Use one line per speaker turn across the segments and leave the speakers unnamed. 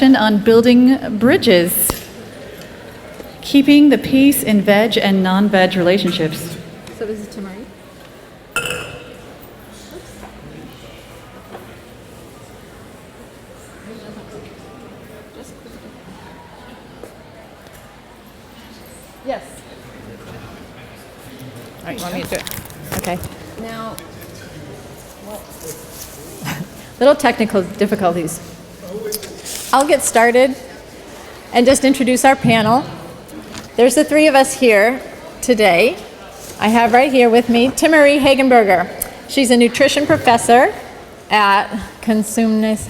On building bridges, keeping the peace in veg and non-veg relationships.
So this is Timaree. Yes.
All right, you want me to do it? Okay.
Now,
Little technical difficulties. I'll get started and just introduce our panel. There's the three of us here today. I have right here with me Timaree Hagenburger. She's a nutrition professor at Consumnes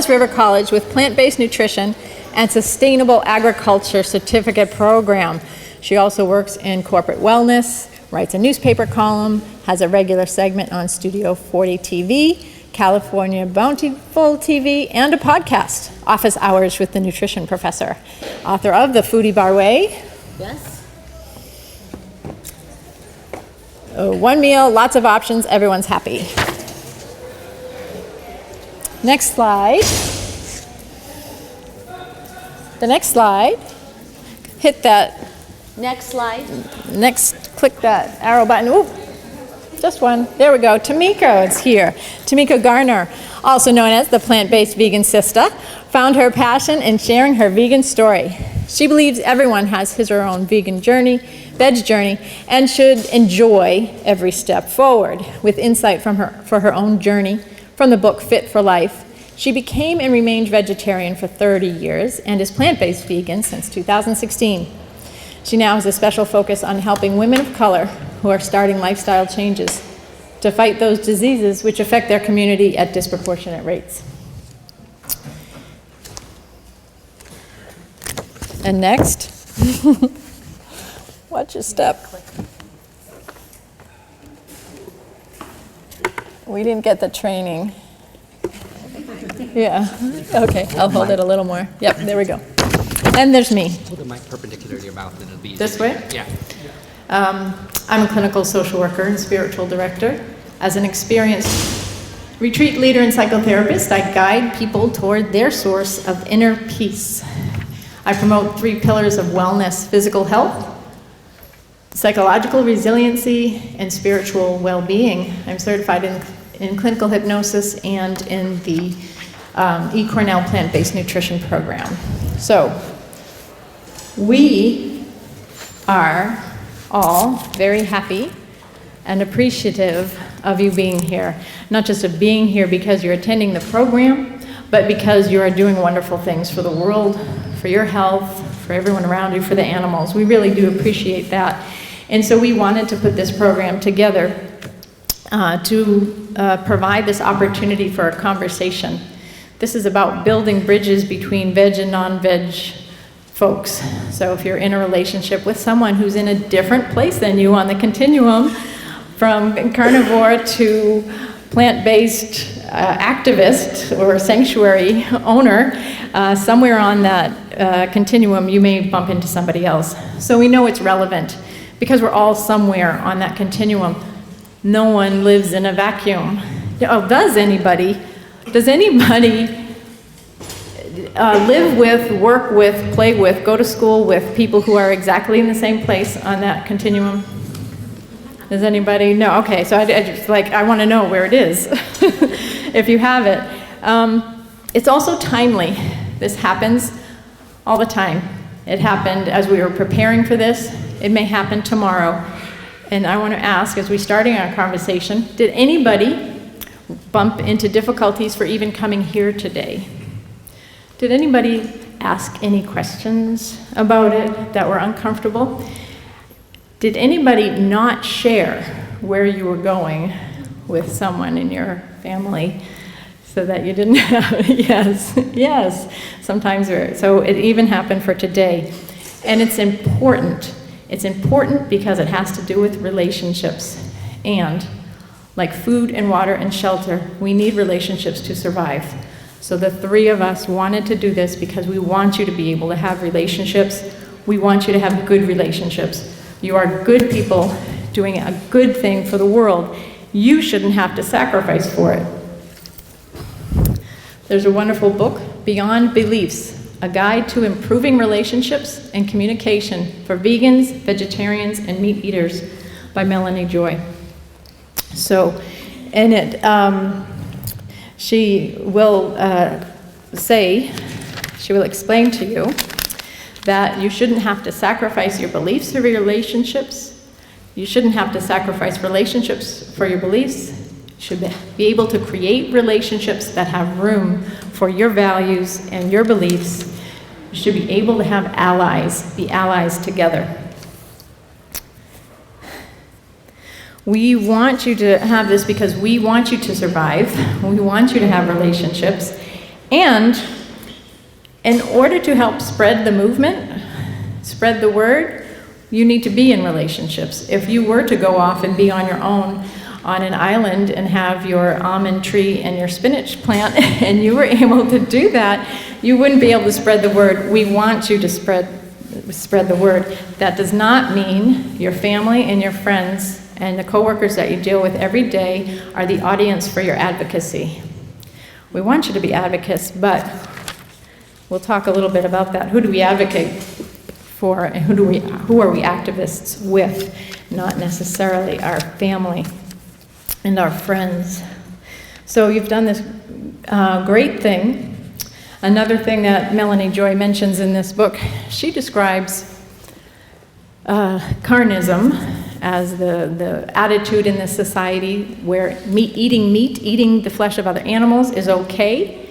River College with plant-based nutrition and sustainable agriculture certificate program. She also works in corporate wellness, writes a newspaper column, has a regular segment on Studio 40 TV, California Bountiful TV, and a podcast, Office Hours with the Nutrition Professor. Author of The Foodie Bar Way.
yes.
One meal, lots of options, everyone's happy. Next slide. The next slide. Hit that.
Next slide.
Click that arrow button. Ooh. Just one. There we go. Tamiko is here. Tameka Garner, also known as the plant-based vegan sister, found her passion in sharing her vegan story. She believes everyone has his or her own vegan journey, veg journey, and should enjoy every step forward. With insight for her own journey from the book Fit for Life, she became and remained vegetarian for 30 years and is plant-based vegan since 2016. She now has a special focus on helping women of color who are starting lifestyle changes to fight those diseases which affect their community at disproportionate rates. And next, watch your step. We didn't get the training. Yeah, okay, I'll hold it a little more. Yep, there we go. And there's me.
Hold the mic perpendicular to your mouth and it'll be easier.
This way?
Yeah.
I'm a clinical social worker and spiritual director. As an experienced retreat leader and psychotherapist, I guide people toward their source of inner peace. I promote 3 pillars of wellness: physical health, psychological resiliency, and spiritual well-being. I'm certified in clinical hypnosis and in the eCornell plant-based nutrition program. So, we are all very happy and appreciative of you being here. Not just of being here because you're attending the program, but because you are doing wonderful things for the world, for your health, for everyone around you, for the animals. We really do appreciate that. And so we wanted to put this program together to provide this opportunity for a conversation. This is about building bridges between veg and non-veg folks. So if you're in a relationship with someone who's in a different place than you on the continuum, from carnivore to plant-based activist or sanctuary owner, somewhere on that continuum you may bump into somebody else. So we know it's relevant because we're all somewhere on that continuum. No one lives in a vacuum. Oh, does anybody live with, work with, play with, go to school with people who are exactly in the same place on that continuum? Does anybody know? Okay, so I want to know where it is, if you have it. It's also timely. This happens all the time. It happened as we were preparing for this. It may happen tomorrow. And I want to ask, as we're starting our conversation, did anybody bump into difficulties for even coming here today? Did anybody ask any questions about it that were uncomfortable? Did anybody not share where you were going with someone in your family so that you didn't have, yes, sometimes, so it even happened for today. And it's important because it has to do with relationships. And like food and water and shelter, we need relationships to survive. So the 3 of us wanted to do this because we want you to be able to have relationships. We want you to have good relationships. You are good people doing a good thing for the world. You shouldn't have to sacrifice for it. There's a wonderful book Beyond Beliefs, a guide to improving relationships and communication for vegans, vegetarians, and meat eaters by Melanie Joy. So in it, she will explain to you that you shouldn't have to sacrifice your beliefs for your relationships. You shouldn't have to sacrifice relationships for your beliefs. You should be able to create relationships that have room for your values and your beliefs. You should be able to have allies, be allies together. We want you to have this because we want you to survive. We want you to have relationships. And in order to help spread the movement, spread the word, you need to be in relationships. If you were to go off and be on your own on an island and have your almond tree and your spinach plant, and you were able to do that, you wouldn't be able to spread the word. We want you to spread the word. That does not mean your family and your friends and the coworkers that you deal with every day are the audience for your advocacy. We want you to be advocates, but we'll talk a little bit about that. Who do we advocate for, and who are we activists with? Not necessarily our family and our friends. So you've done this great thing. Another thing that Melanie Joy mentions in this book, she describes carnism as the attitude in this society where eating the flesh of other animals is okay,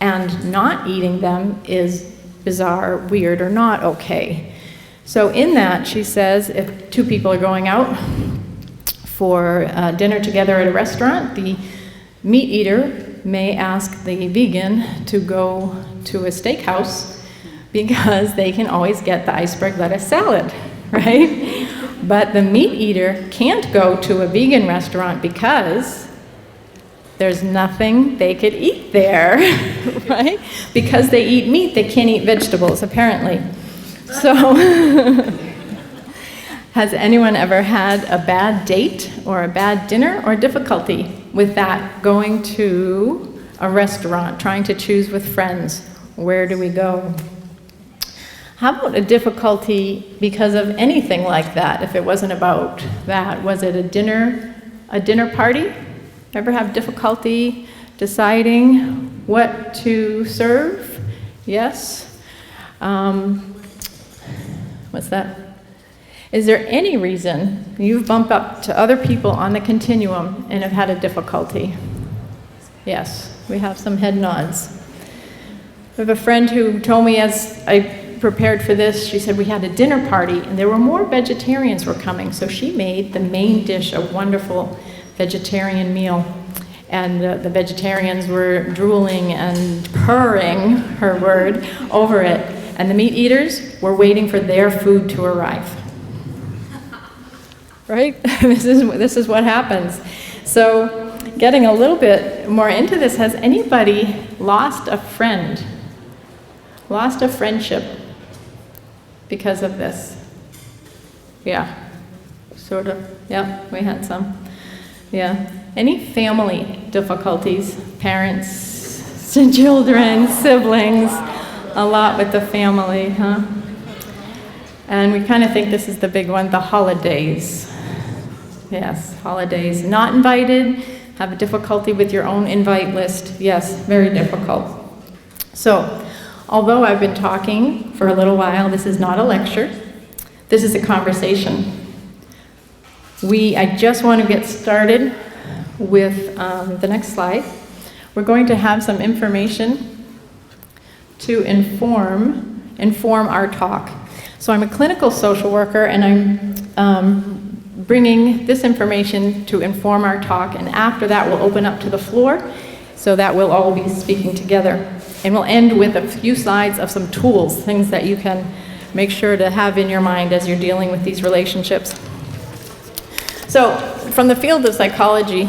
and not eating them is bizarre, weird, or not okay. So in that, she says, if two people are going out for dinner together at a restaurant, the meat eater may ask the vegan to go to a steakhouse because they can always get the iceberg lettuce salad, right? But the meat eater can't go to a vegan restaurant because there's nothing they could eat there, right? Because they eat meat, they can't eat vegetables, apparently. So, has anyone ever had a bad date or a bad dinner or difficulty with that, going to a restaurant, trying to choose with friends? Where do we go? How about a difficulty because of anything like that, if it wasn't about that? Was it a dinner party? Ever have difficulty deciding what to serve? Yes? What's that? Is there any reason you've bumped up to other people on the continuum and have had a difficulty? Yes, we have some head nods. We have a friend who told me as I prepared for this, she said we had a dinner party and there were more vegetarians were coming, so she made the main dish a wonderful vegetarian meal. And the vegetarians were drooling and purring, her word, over it. And the meat eaters were waiting for their food to arrive. Right? This is what happens. So getting a little bit more into this, has anybody lost a friend? Lost a friendship because of this? Yeah, sort of. Yeah, we had some. Yeah. Any family difficulties? Parents, children, siblings, a lot with the family, huh? And we kind of think this is the big one, the holidays. Yes, holidays. Not invited, have a difficulty with your own invite list. Yes, very difficult. So, although I've been talking for a little while, this is not a lecture. This is a conversation. I just want to get started with the next slide. We're going to have some information to inform our talk. So I'm a clinical social worker, and I'm bringing this information to inform our talk, and after that we'll open up to the floor so that we'll all be speaking together. And we'll end with a few slides of some tools, things that you can make sure to have in your mind as you're dealing with these relationships. So from the field of psychology,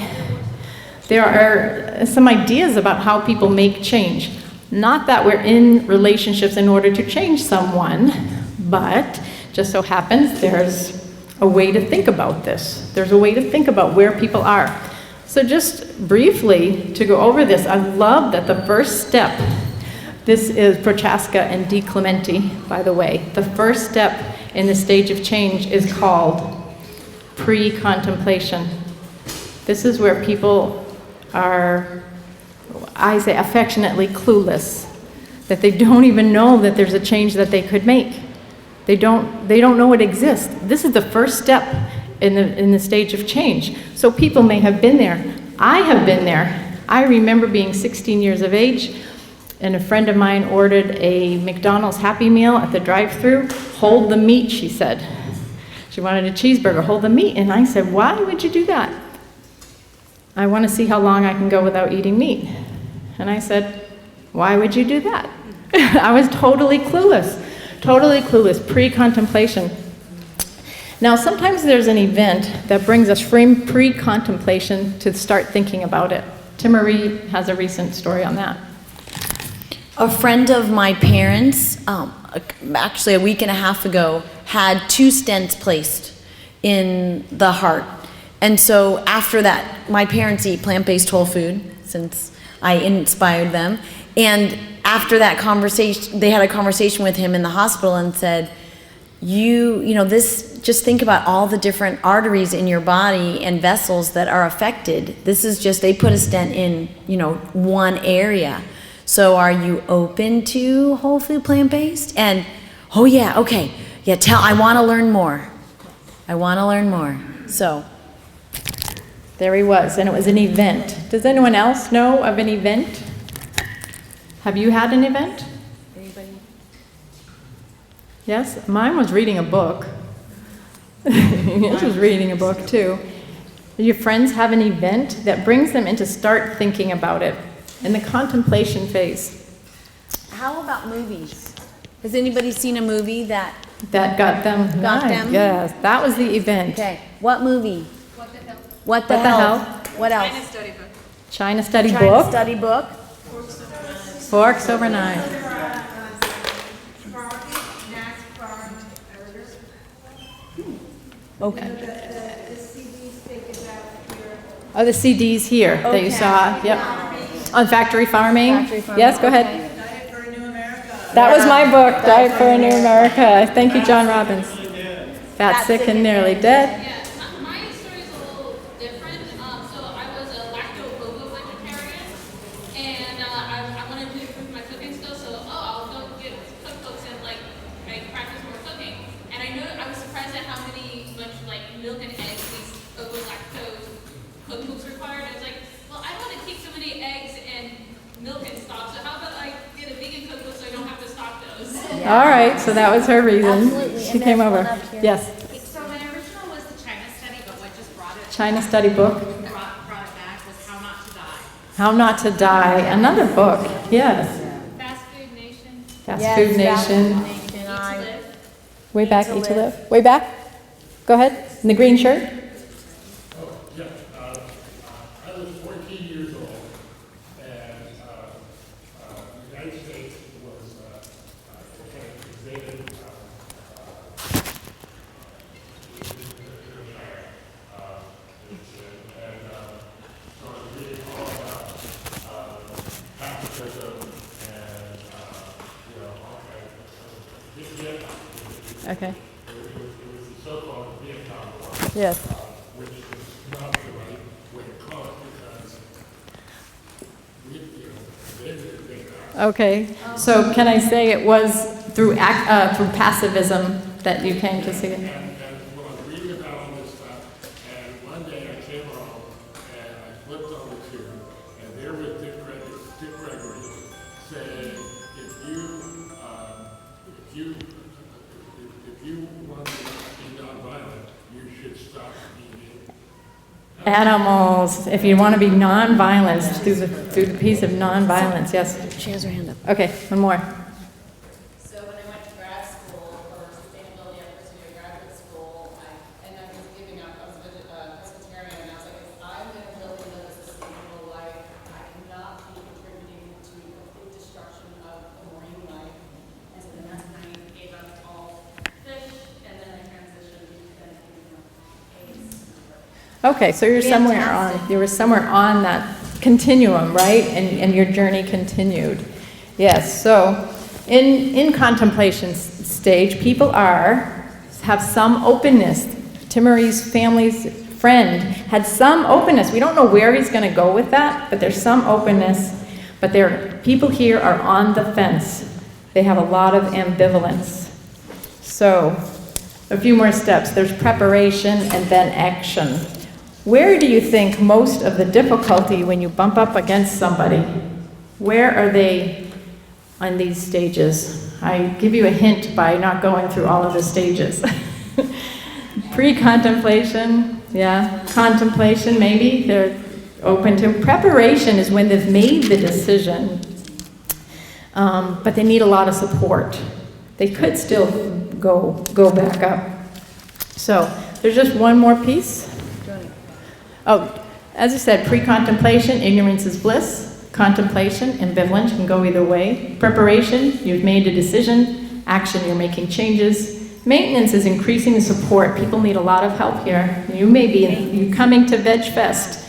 there are some ideas about how people make change. Not that we're in relationships in order to change someone, but just so happens there's a way to think about this. There's a way to think about where people are. So just briefly to go over this, I love that the first step This is Prochaska and D. Clementi, by the way. The first step in the stage of change is called pre-contemplation. This is where people are, I say affectionately, clueless, that they don't even know that there's a change that they could make. They don't know it exists. This is the first step in the stage of change. So people may have been there. I have been there. I remember being 16 years of age, and a friend of mine ordered a McDonald's Happy Meal at the drive-thru. Hold the meat, she said. She wanted a cheeseburger, hold the meat. And I said, why would you do that? I want to see how long I can go without eating meat. And I said, why would you do that? I was totally clueless, pre-contemplation. Now, sometimes there's an event that brings us from pre-contemplation to start thinking about it. Timaree has a recent story on that.
A friend of my parents, actually a week and a half ago, had 2 stents placed in the heart. And so after that, my parents eat plant-based whole food, since I inspired them. And after that conversation, they had a conversation with him in the hospital and said, you know, just think about all the different arteries in your body and vessels that are affected. This is just, they put a stent in, you know, one area. So are you open to whole food plant-based? And, oh yeah, okay. Yeah, I want to learn more. So.
There he was, and it was an event. Does anyone else know of an event? Have you had an event?
Anybody?
Yes? Mine was reading a book. Yours was reading a book too. Do your friends have an event that brings them into start thinking about it in the contemplation phase?
How about movies? Has anybody seen a movie that
got them?
Got
Nice.
them?
Yes, that was the event.
Okay, what movie? What the
What the
hell?
hell?
What else?
China study
Trying
book.
to study book.
Forks over knives.
Okay.
Oh, the CDs here that you
Okay.
saw. Yep. On factory farming.
Factory farming,
Yes, go
okay.
ahead. That was my book, Diet for a New America. Thank you, John Robbins. Fat, Sick, and Nearly Dead.
Yeah, my story is a little different. So I was a lacto-ovo vegetarian, and I wanted to improve my cooking skills. So I'll go get cookbooks and like practice more cooking. And I was surprised at how much like milk and eggs these ovo-lactose cookbooks required. I was like, well, I don't want to keep so many eggs and milk in stock. So how about I get a vegan cookbook so I don't have to stock those?
All right, so that was her reason.
Absolutely.
She
And
came
there's
over.
one up here.
Yes,
So my original was the China study, but what just brought it
China study book.
brought it back was How Not to Die.
How Not to Die. Another book. Yes.
Fast Food Nation.
Fast
Yes,
Food
Fast
Nation.
Food Nation.
To Live.
Way back,
to
Eat to
Live.
Live. Way back. Go ahead. In the green shirt.
Yeah, I was 14 years old, and the United States was invaded so I was reading all about pacifism and all kinds of Vietnam.
Okay.
It was the so-called Vietnam War.
Yes.
Which is not the right way to call it because they did that.
Okay. So can I say it was through passivism that you came to see it?
And when I was reading about all this stuff, and one day I came home and I flipped on the tube, and there was Dick Gregory saying, if you want to be nonviolent, you should stop eating.
Animals. If you want to be nonviolent through the piece of nonviolence. Yes.
She has her hand up.
Okay. One more.
So when I went to grad school for sustainability at Pursuing graduate school, I was giving up. I was a pescatarian, and I was like, if I'm going to really live a sustainable life, I cannot be contributing to complete destruction of the marine life. And so then that's when I gave up all fish, and then I transitioned to then giving up eggs.
Okay, so you were somewhere on that continuum, right? And your journey continued. Yes, so in contemplation stage, people have some openness. Timaree's family's friend had some openness. We don't know where he's going to go with that, but there's some openness. But people here are on the fence. They have a lot of ambivalence. So, a few more steps. There's preparation and then action. Where do you think most of the difficulty when you bump up against somebody? Where are they on these stages? I give you a hint by not going through all of the stages. Pre-contemplation, yeah. Contemplation, maybe. They're open to. Preparation is when they've made the decision, but they need a lot of support. They could still go back up. So there's just one more piece. Oh, as I said, pre-contemplation, ignorance is bliss. Contemplation, ambivalence, can go either way. Preparation, you've made a decision. Action, you're making changes. Maintenance is increasing the support. People need a lot of help here. You may be you coming to Veg Fest,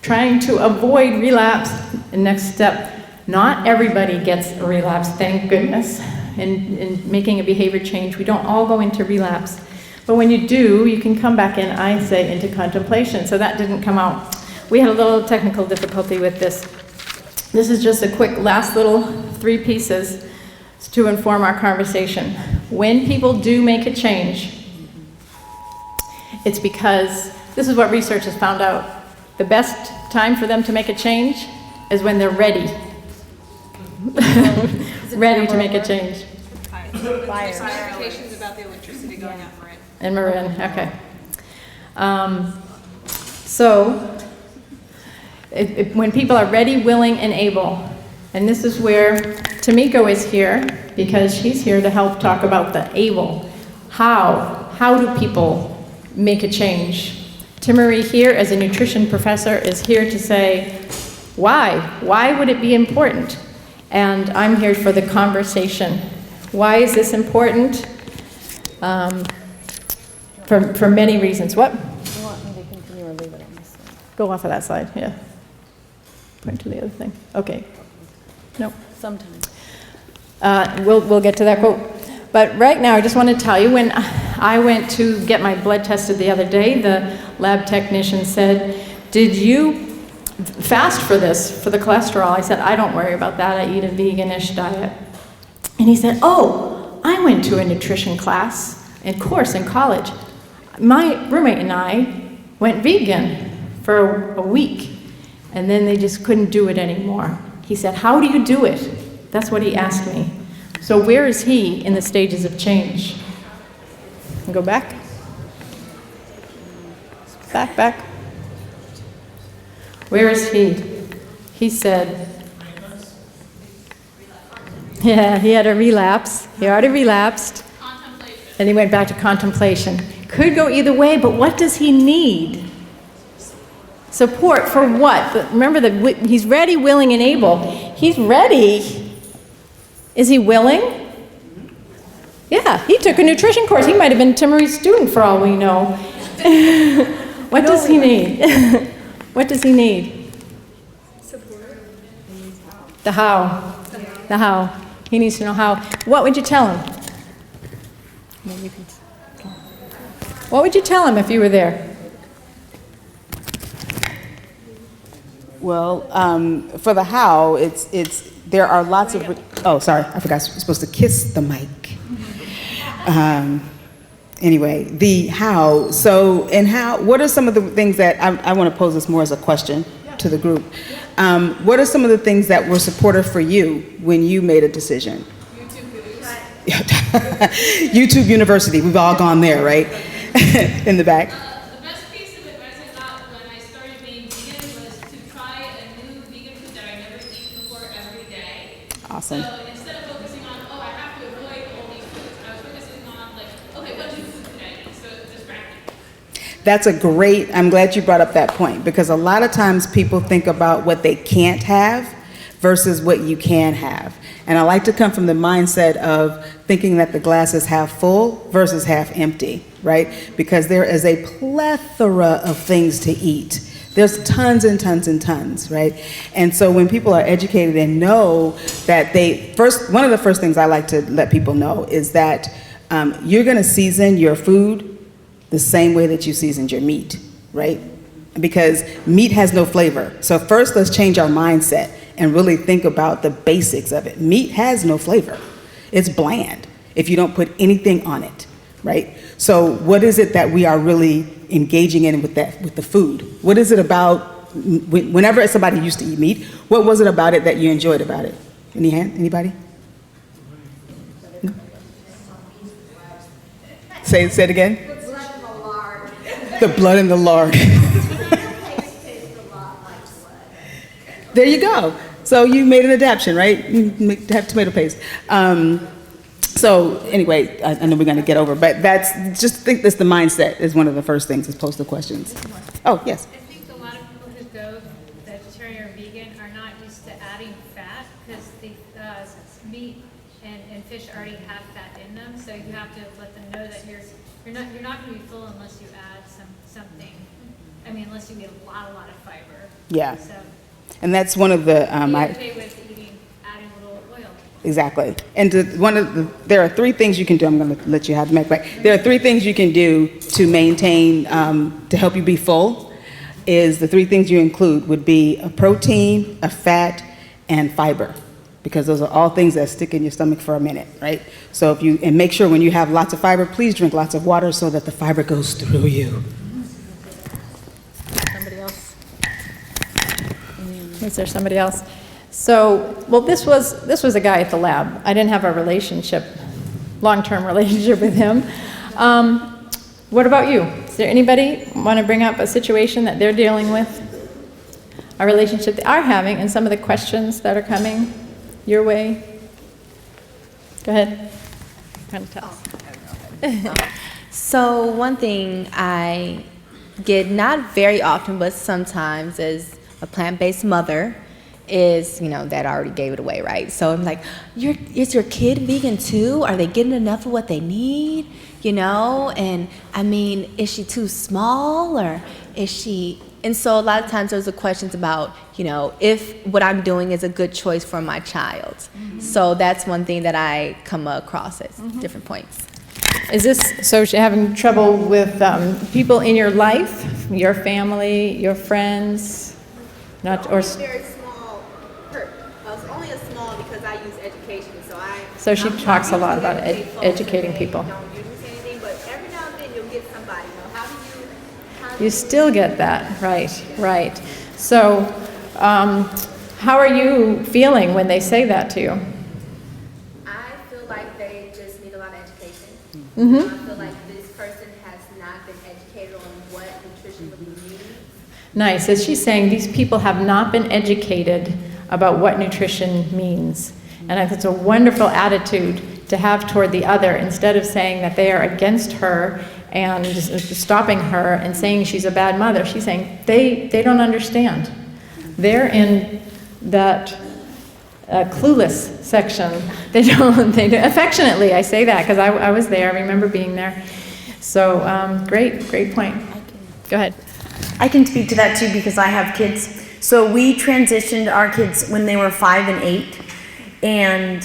trying to avoid relapse. The next step, not everybody gets a relapse, thank goodness. In making a behavior change, we don't all go into relapse. But when you do, you can come back in, I say, into contemplation. So that didn't come out. We had a little technical difficulty with this. This is just a quick last little 3 pieces to inform our conversation. When people do make a change, it's because, this is what research has found out, the best time for them to make a change is when they're ready. Ready to make a change.
Clarifications about the electricity going out Marin.
In Marin, okay. So, when people are ready, willing, and able, and this is where Tamiko is here, because she's here to help talk about the able. How do people make a change? Timaree here, as a nutrition professor, is here to say, why? Why would it be important? And I'm here for the conversation. Why is this important? For many reasons. What?
You want me to continue or leave it on this side?
Go off of that slide, yeah. Point to the other thing. Okay. Nope.
Sometimes.
We'll get to that quote. But right now, I just want to tell you, when I went to get my blood tested the other day, the lab technician said, did you fast for this, for the cholesterol? I said, I don't worry about that. I eat a veganish diet. And he said, oh, I went to a nutrition class and course in college. My roommate and I went vegan for a week, and then they just couldn't do it anymore. He said, how do you do it? That's what he asked me. So where is he in the stages of change? Go back. Back. Where is he? He said, yeah, he had a relapse. He already relapsed.
Contemplation.
And he went back to contemplation. Could go either way, but what does he need? Support for what? Remember that he's ready, willing, and able. He's ready. Is he willing? Yeah, he took a nutrition course. He might have been Timaree's student for all we know. What does he need? What does he need?
Support.
The how. The how. He needs to know how. What would you tell him? What would you tell him if you were there?
Well, for the how, there are lots of, oh, sorry, I forgot, I was supposed to kiss the mic. Anyway, the how, so, and how, what are some of the things that, I want to pose this more as a question to the group. What are some of the things that were supportive for you when you made a decision? YouTube University, we've all gone there, right? In the back.
The best piece of advice I got when I started being vegan was to try a new vegan food that I never eaten before every day.
Awesome.
So instead of focusing on, oh, I have to avoid all these foods, I was focusing on, like, okay, what new food can I eat? So it's distracting.
That's a great, I'm glad you brought up that point, because a lot of times people think about what they can't have versus what you can have. And I like to come from the mindset of thinking that the glass is half full versus half empty, right? Because there is a plethora of things to eat. There's tons and tons and tons, right? And so when people are educated and know that one of the first things I like to let people know is that you're gonna season your food the same way that you seasoned your meat, right? Because meat has no flavor. So first, let's change our mindset and really think about the basics of it. Meat has no flavor. It's bland if you don't put anything on it, right? So what is it that we are really engaging in with the food? What is it about, whenever somebody used to eat meat, what was it about it that you enjoyed about it? Anybody? No? Say it again.
The blood and the lard.
The blood and the lard.
Tastes a lot like blood.
There you go. So you made an adaptation, right? You have tomato paste. So anyway, I know we're going to get over, but just think that's the mindset is one of the first things as opposed to questions. Oh, yes.
I think a lot of people who go vegetarian or vegan are not used to adding fat because the meat and fish already have fat in them. So you have to let them know that you're not going to be full unless you add something. I mean, unless you get a lot of fiber.
Yeah.
So
And that's one of the
be okay with adding a little oil.
Exactly. And there are three things you can do. I'm going to let you have the mic back. There are three things you can do to maintain, to help you be full. The three things you include would be a protein, a fat, and fiber, because those are all things that stick in your stomach for a minute, right? So and make sure when you have lots of fiber, please drink lots of water so that the fiber goes through you.
Somebody else? Is there somebody else? So, well, this was a guy at the lab. I didn't have a long-term relationship with him. What about you? Is there anybody want to bring up a situation that they're dealing with? A relationship they are having and some of the questions that are coming your way? Go ahead. Kind of tell.
So one thing I get not very often, but sometimes as a plant-based mother is, that already gave it away, right? So I'm like, is your kid vegan too? Are they getting enough of what they need? And I mean, is she too small or is she? And so a lot of times there's the questions about, if what I'm doing is a good choice for my child. Mm-hmm. So that's one thing that I come across at different points.
Is this, so you're having trouble with people in your life, your family, your friends?
Very small hurt. It's only a small because I use education,
So she talks a lot about educating people.
Don't use anything, but every now and then you'll get somebody. How do
You still get that, right. So, how are you feeling when they say that to you?
I feel like they just need a lot of education.
Mm-hmm.
I feel like this person has not been educated on what nutrition really means.
Nice. As she's saying, these people have not been educated about what nutrition means. And I think it's a wonderful attitude to have toward the other, instead of saying that they are against her and just stopping her and saying she's a bad mother. She's saying they don't understand. They're in that clueless section. They don't affectionately, I say that because I was there. I remember being there. So great point. Go ahead.
I can speak to that too because I have kids. So we transitioned our kids when they were 5 and 8, and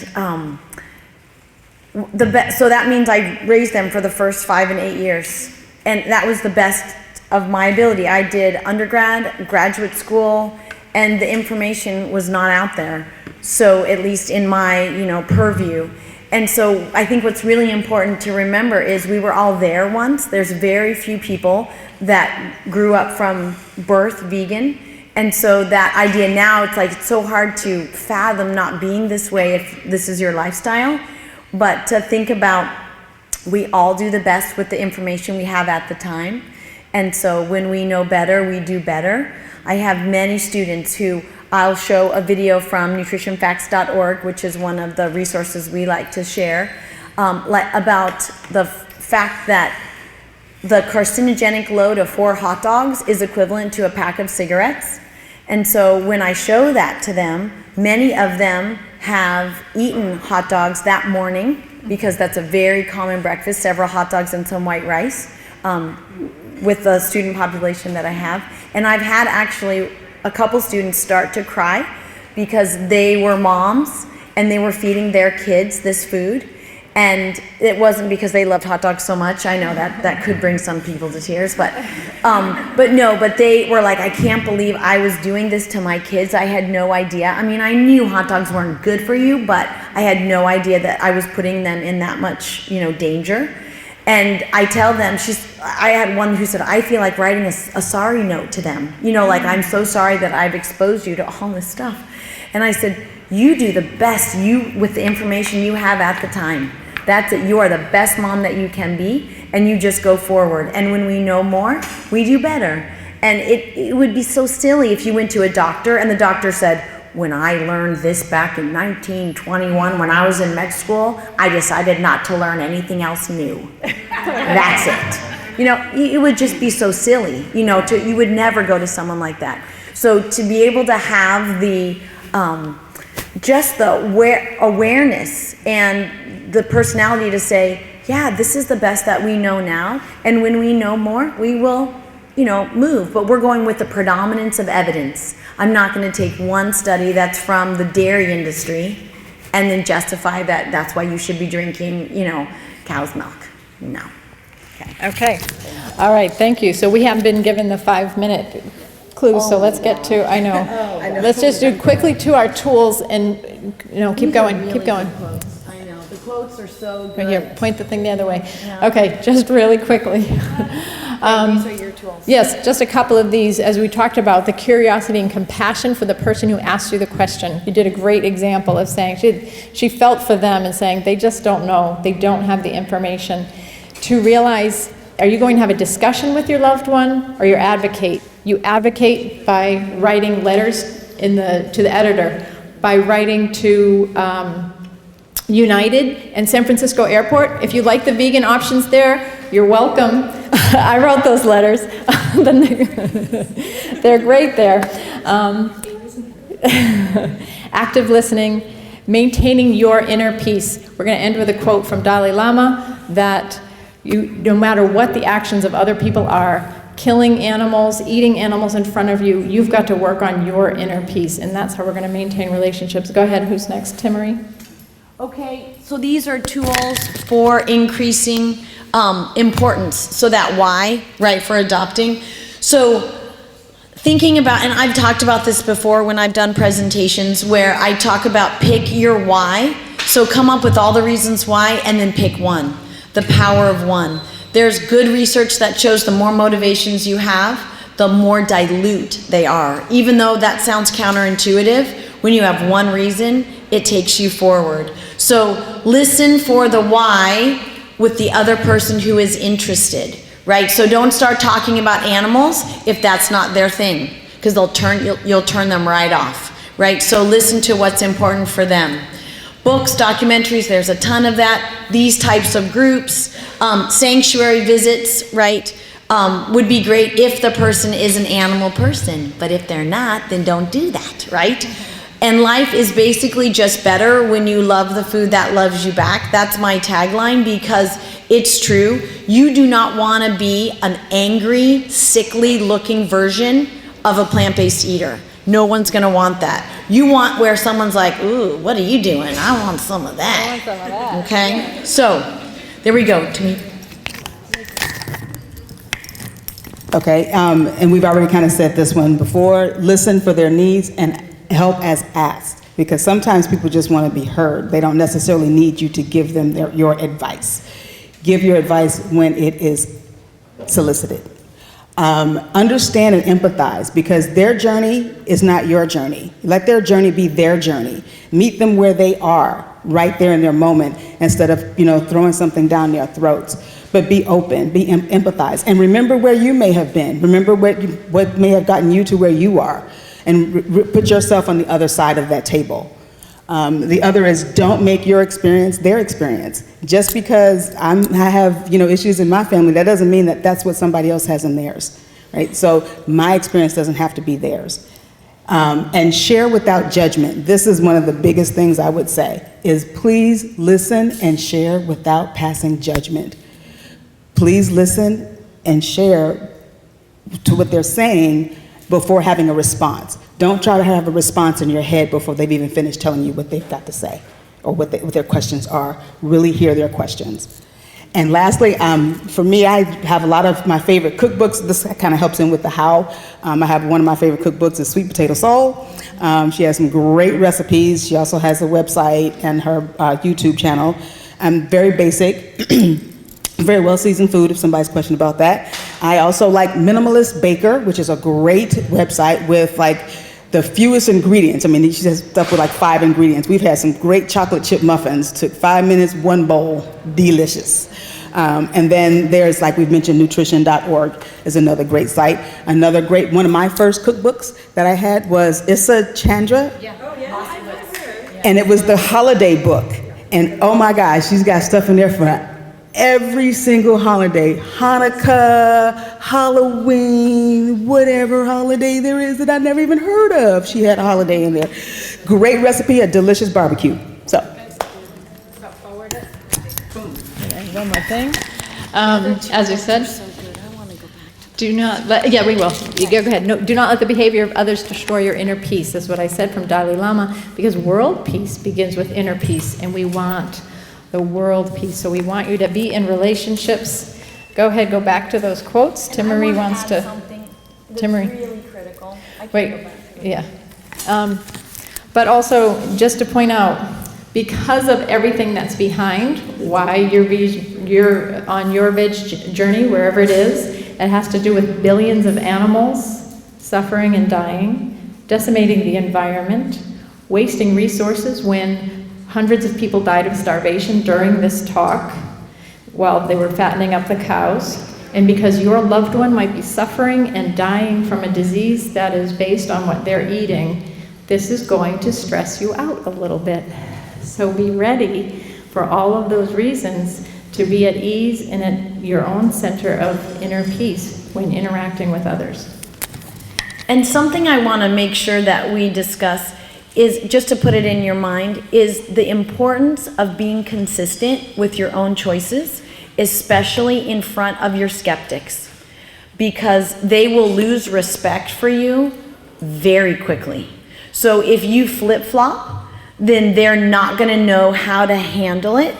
so that means I raised them for the first 5 and 8 years, and that was the best of my ability. I did undergrad, graduate school, and the information was not out there. So at least in my purview. And so I think what's really important to remember is we were all there once. There's very few people that grew up from birth vegan. And so that idea now, it's so hard to fathom not being this way if this is your lifestyle. But to think about, we all do the best with the information we have at the time. And so when we know better, we do better. I have many students who I'll show a video from nutritionfacts.org, which is one of the resources we like to share, about the fact that the carcinogenic load of 4 hot dogs is equivalent to a pack of cigarettes. And so when I show that to them, many of them have eaten hot dogs that morning, because that's a very common breakfast, several hot dogs and some white rice. with the student population that I have. And I've had actually a couple students start to cry because they were moms and they were feeding their kids this food. And it wasn't because they loved hot dogs so much. I know that could bring some people to tears, but they were like, I can't believe I was doing this to my kids. I had no idea. I mean, I knew hot dogs weren't good for you, but I had no idea that I was putting them in that much, danger. And I tell them, I had one who said, I feel like writing a sorry note to them. Like, I'm so sorry that I've exposed you to all this stuff. And I said, you do the best with the information you have at the time. That's it. You are the best mom that you can be, and you just go forward. And when we know more, we do better. And it would be so silly if you went to a doctor and the doctor said, when I learned this back in 1921 when I was in med school, I decided not to learn anything else new. That's it. It would just be so silly. You would never go to someone like that. So to be able to have the just the awareness and the personality to say, yeah, this is the best that we know now, and when we know more, we will, move. But we're going with the predominance of evidence. I'm not going to take one study that's from the dairy industry and then justify that that's why you should be drinking, cow's milk. No.
Okay. All right, thank you. So we haven't been given the 5-minute clues, so let's get to, I know. Let's just do quickly to our tools and, keep going, keep going.
I know. The quotes are so good.
Right here, point the thing the other way. Okay, just really quickly.
These are your tools.
Yes, just a couple of these, as we talked about, the curiosity and compassion for the person who asked you the question. You did a great example of saying she felt for them and saying they just don't know, they don't have the information. To realize, are you going to have a discussion with your loved one or you advocate? You advocate by writing letters to the editor, by writing to United and San Francisco Airport. If you like the vegan options there, you're welcome. I wrote those letters. They're great there. Active listening, maintaining your inner peace. We're going to end with a quote from Dalai Lama that no matter what the actions of other people are, killing animals, eating animals in front of you, you've got to work on your inner peace, and that's how we're going to maintain relationships. Go ahead, who's next? Timaree?
Okay, so these are tools for increasing importance. So that why, right, for adopting. So thinking about, and I've talked about this before when I've done presentations where I talk about pick your why. So come up with all the reasons why and then pick one, the power of one. There's good research that shows the more motivations you have, the more dilute they are. Even though that sounds counterintuitive, when you have one reason, it takes you forward. So listen for the why with the other person who is interested, right? So don't start talking about animals if that's not their thing, because you'll turn them right off, right? So listen to what's important for them. Books, documentaries, there's a ton of that. These types of groups, sanctuary visits, right, would be great if the person is an animal person. But if they're not, then don't do that, right? And life is basically just better when you love the food that loves you back. That's my tagline, because it's true. You do not want to be an angry, sickly looking version of a plant-based eater. No one's going to want that. You want where someone's like, ooh, what are you doing? I want some of that.
I want some of that.
Okay? So, there we go. To me.
Okay, and we've already kind of said this one before. Listen for their needs and help as asked, because sometimes people just want to be heard. They don't necessarily need you to give them your advice. Give your advice when it is solicited. Understand and empathize, because their journey is not your journey. Let their journey be their journey. Meet them where they are, right there in their moment, instead of throwing something down their throats. But be open, empathize, and remember where you may have been. Remember what may have gotten you to where you are, and put yourself on the other side of that table. The other is, don't make your experience their experience. Just because I have issues in my family, that doesn't mean that that's what somebody else has in theirs, right? So my experience doesn't have to be theirs. And share without judgment. This is one of the biggest things I would say, is please listen and share without passing judgment. Please listen and share to what they're saying before having a response. Don't try to have a response in your head before they've even finished telling you what they've got to say or what their questions are. Really hear their questions. And lastly, for me, I have a lot of my favorite cookbooks. This kind of helps in with the how. I have one of my favorite cookbooks is Sweet Potato Soul. She has some great recipes. She also has a website and her YouTube channel. Very basic, very well seasoned food if somebody's questioned about that. I also like Minimalist Baker, which is a great website with like the fewest ingredients. I mean, she has stuff with like 5 ingredients. We've had some great chocolate chip muffins. Took 5 minutes, 1 bowl, delicious. And then there's, like we've mentioned, nutrition.org is another great site. Another great, one of my first cookbooks that I had was Issa Chandra. And it was the holiday book. And oh my gosh, she's got stuff in there for every single holiday. Hanukkah, Halloween, whatever holiday there is that I never even heard of. She had a holiday in there. Great recipe, a delicious barbecue. So.
One more thing. As I said, do not let, yeah, we will. You go ahead. No, do not let the behavior of others destroy your inner peace. That's what I said from Dalai Lama, because world peace begins with inner peace, and we want the world peace. So we want you to be in relationships. Go ahead, go back to those quotes. Timaree wants to. Timaree.
Really critical.
Wait, yeah. But also, just to point out, because of everything that's behind why you're on your veg journey, wherever it is, it has to do with billions of animals suffering and dying, decimating the environment, wasting resources when hundreds of people died of starvation during this talk while they were fattening up the cows, and because your loved one might be suffering and dying from a disease that is based on what they're eating, this is going to stress you out a little bit. So be ready for all of those reasons to be at ease and at your own center of inner peace when interacting with others.
And something I want to make sure that we discuss is, just to put it in your mind, is the importance of being consistent with your own choices, especially in front of your skeptics, because they will lose respect for you very quickly. So if you flip-flop, then they're not going to know how to handle it.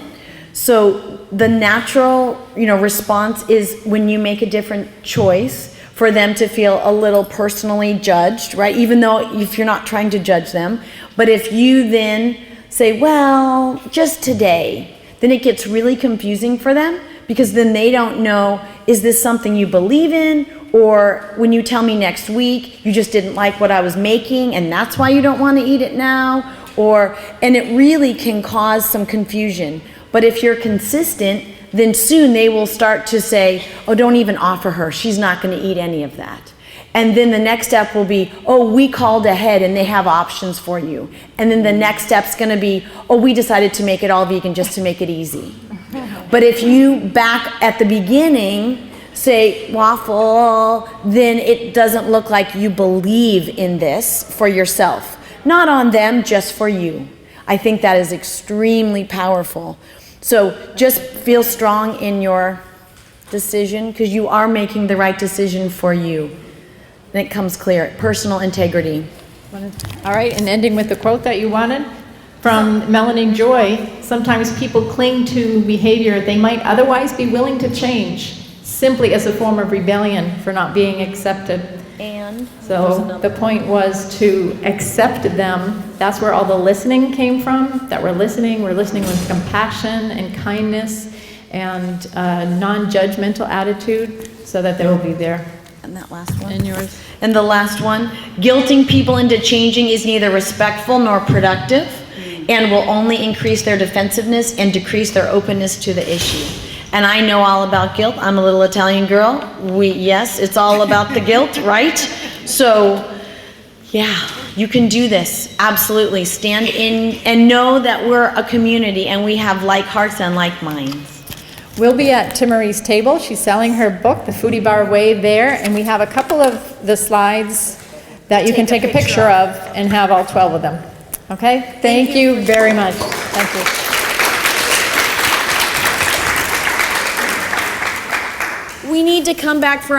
So the natural, response is when you make a different choice for them to feel a little personally judged, right? Even though if you're not trying to judge them. But if you then say, well, just today, then it gets really confusing for them, because then they don't know, is this something you believe in? Or when you tell me next week, you just didn't like what I was making and that's why you don't want to eat it now? And it really can cause some confusion. But if you're consistent, then soon they will start to say, oh, don't even offer her. She's not going to eat any of that. And then the next step will be, oh, we called ahead and they have options for you. And then the next step's going to be, oh, we decided to make it all vegan just to make it easy. But if you back at the beginning say waffle, then it doesn't look like you believe in this for yourself. Not on them, just for you. I think that is extremely powerful. So just feel strong in your decision, because you are making the right decision for you. And it comes clear. Personal integrity.
All right, and ending with the quote that you wanted from Melanie Joy, sometimes people cling to behavior they might otherwise be willing to change simply as a form of rebellion for not being accepted.
And
so the point was to accept them. That's where all the listening came from, that we're listening with compassion and kindness and non-judgmental attitude, so that they will be there.
And that last one?
And yours.
And the last one, guilting people into changing is neither respectful nor productive and will only increase their defensiveness and decrease their openness to the issue. And I know all about guilt. I'm a little Italian girl. Yes, it's all about the guilt, right? So, yeah, you can do this. Absolutely. Stand in and know that we're a community and we have like hearts and like minds.
We'll be at Timaree's table. She's selling her book, The Foodie Bar Way, there. And we have a couple of the slides that you can take a picture of and have all 12 of them. Okay? Thank you very much. Thank you.
we need to come back for a